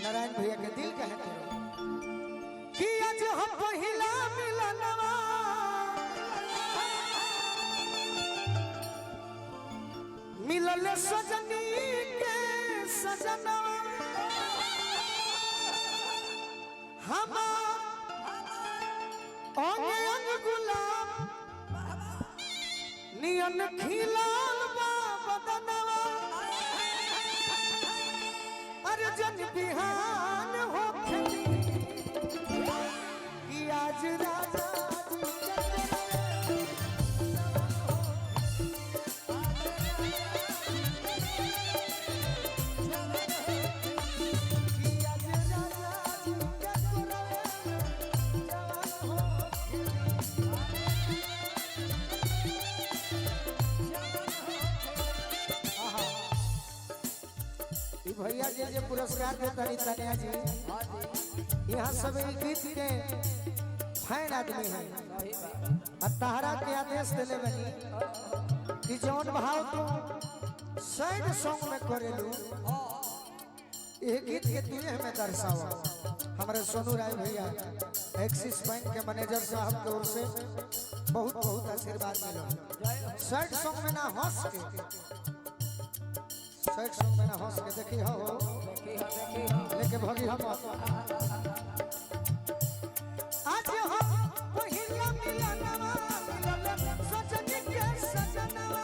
नारायण भैया के दिल कहते रहो कि आज हम पहिला मिलनवा मिलल सजनी के सजनवा हमार अंग अंग गुलाब नियन खिलाल बा बदनवा अरे जन बिहान हो कि आज राजा भैया जी जे पुरस्कार देता तनिया जी यहाँ सब गीत के फैन आदमी है तहरा के आदेश दिले बनी कि जौन भाव तुम सैड सॉन्ग में करेलू ये गीत के तुझे हमें दर्शावा हमारे सोनू राय भैया एक्सिस बैंक के मैनेजर साहब की ओर से बहुत बहुत आशीर्वाद मिला सैड सॉन्ग में ना हंस के सैड सॉन्ग में ना हंस के देखी हो लेके भगी हम आज हो पहिला मिलनवा मिलल सजनी के सजनवा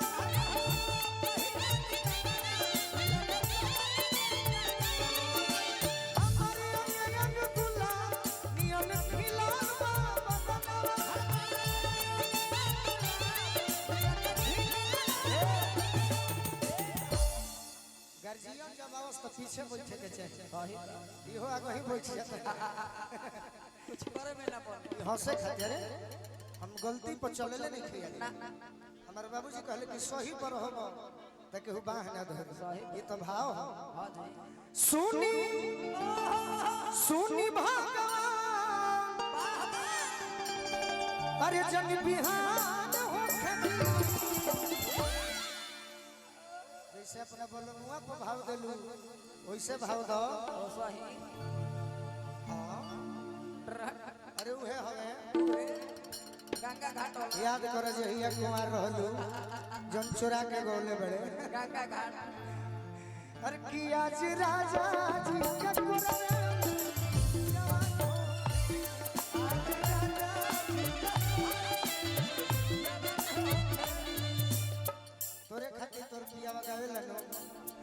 हमारे अंग गुलाब नियन खिलाल बा बदनवा गर्जियन जब आवस तो पीछे बैठे के चाहिए इहो आगे ही बैठ जाता कुछ करे में ना पड़ हंसे खातिर हम गलती पर चलेले नहीं खिया हमारे बाबूजी कहले कि सही पर हो ताकि हु बाह ना धर ये तो भाव है सुनी सुनी भगवान अरे जन बिहान हो जैसे अपना बोलो मुआ पर भाव देलू वैसे भाव दो अरे उहे हवे गंगा घाट याद कर जे हिया कुमार रहलू जन चोरा के गोले बड़े गंगा घाट अरे कि आज राजा जी के कुरवे तोरे खातिर तोर पिया गावे लगो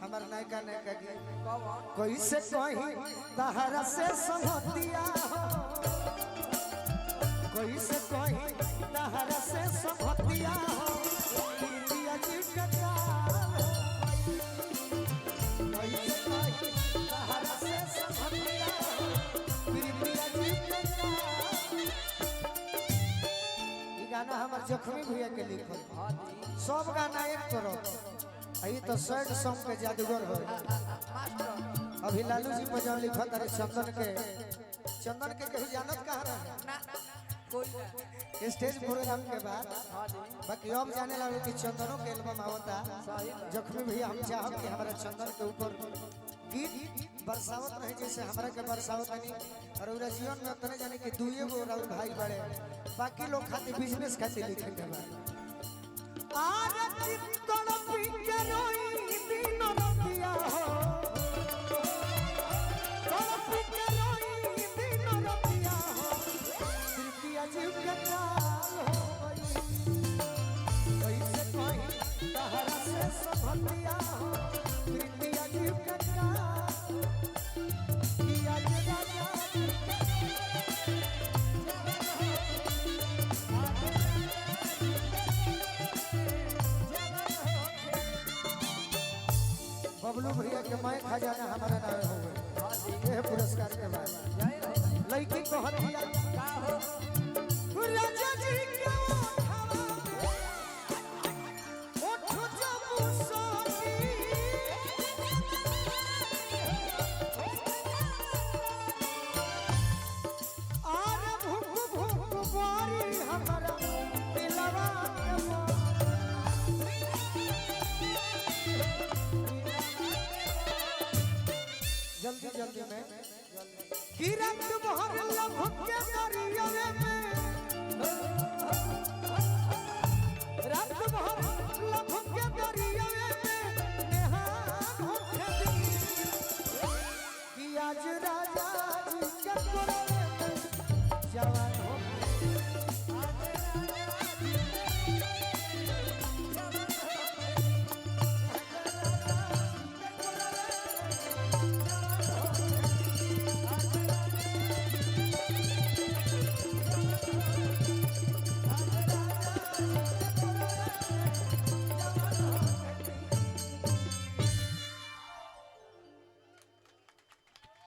हमर नायका नायका के कैसे कहीं तहरा से समतिया कैसे कहीं तहरा से समतिया पिया जी के कैसे कहीं तहरा से समतिया पिया जी के ई गाना हमर जखमी भैया के लिखल सब गाना एक करो यही तो सैड सॉन्ग के जादूगर हो अभी लालू जी पर जौन लिखा तारे चंदन के कहीं जानत कहाँ रहे स्टेज प्रोग्राम के बाद बाकी अब जाने लगे कि चंदनों के एल्बम आवता जखमी भैया हम चाहब कि हमारा चंदन के ऊपर गीत बरसावत रहे जैसे हमारा के बरसावत नहीं और जीवन में उतने जाने कि दुए गो राहुल भाई बड़े बाकी लोग खाते बिजनेस खाते लिखे के बाद आरती तड़पी के रोई दिन रतिया हो तड़पी के रोई दिन रतिया हो तृतीया जीव के काल हो गई कैसे कहीं तहरा से समतिया हो तृतीया जीव के काल किया जे राजा बबलू भैया के मैं खजाना हमारा नाम हो गए यह पुरस्कार के बाद लड़की को हथिया राजा जी के ओठो जब सोनी आर भूख भूख बारी हमारा दिलवा के जल्दी जल्दी अंतिम में कि रात भर लभ के दरिया में रात भर लभ के दरिया में